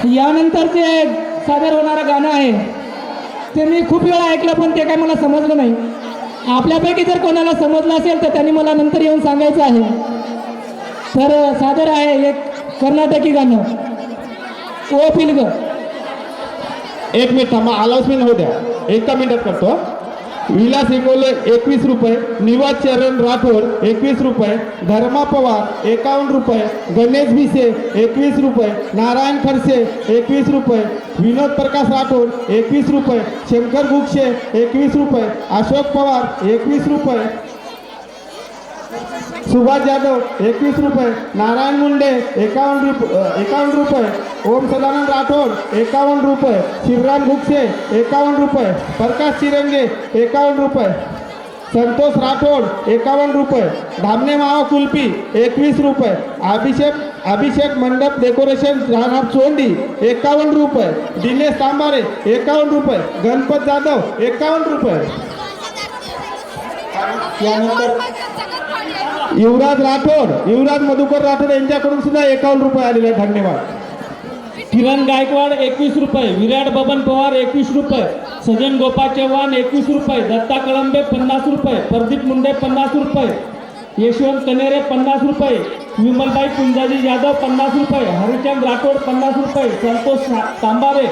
यानंतर जे सादर होणारं गाणं आहे ते मी खूप वेळा ऐकलं, पण ते काय मला समजलं नाही. आपल्यापैकी जर कोणाला समजलं असेल तर त्यांनी मला नंतर येऊन सांगायचं आहे. तर सादर आहे एक कर्नाटकी गाणं, ओ पिलग. एक मिनिट थांबा, अनाउन्समेंट होऊ द्या. एका मिनिटात करतो. विलास इंगोले 21 रुपये, निवास चरण राठोड 21 रुपये, धर्मा पवार 51 रुपये, गणेश भिसे 21 रुपये, नारायण खडसे 21 रुपये, विनोद प्रकाश राठोड 21 रुपये, शंकर गुक्षे 21 रुपये, अशोक पवार 21 रुपये, सुभाष जाधव 21 रुपये, नारायण मुंडे 51 रुपये, ओम सदानंद राठोड 51 रुपये, शिवराम गुक्षे 51 रुपये, प्रकाश चिरंगे 51 रुपये, संतोष राठोड 51 रुपये, धामणे मावा कुल्फी 21 रुपये, अभिषेक मंडप डेकोरेशन राहणार चोंडी 51 रुपये, दिनेश तांबारे 51 रुपये, गणपत जाधव 51 रुपये. यानंतर युवराज मधुकर राठोड यांच्याकडून सुद्धा 51 रुपये आलेले आहेत. धन्यवाद. किरण गायकवाड 21 रुपये, विराट बबन पवार 21 रुपये, सजन गोपाळ चव्हाण 21 रुपये, दत्ता कळंबे 50 रुपये, प्रदीप मुंडे 50 रुपये, यशवंत कनेरे 50 रुपये, विमलबाई कुंजाजी जाधव 50 रुपये, हरिचंद राठोड 50 रुपये, संतोष तांबारे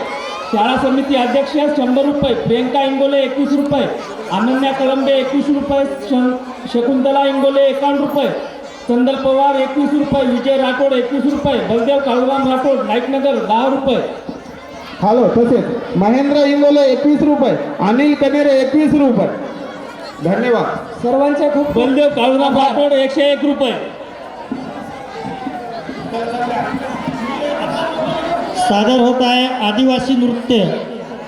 शाळा समिती अध्यक्ष 100 रुपये, प्रियंका इंगोले 21 रुपये, अनन्या कळंबे 21 रुपये, शकुंतला इंगोले 51 रुपये, चंदल पवार 21 रुपये, विजय राठोड 21 रुपये, बलदेव काळूराम राठोड नाईकनगर 10 रुपये. हॅलो. तसेच महेंद्र इंगोले 21 रुपये, अनिल कनेरे 21 रुपये. धन्यवाद सर्वांचे खूप. बलदेव काळूराम राठोड 101 रुपये. सादर होत आहे आदिवासी नृत्य.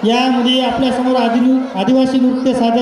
यामध्ये आपल्यासमोर आदिवासी नृत्य सादर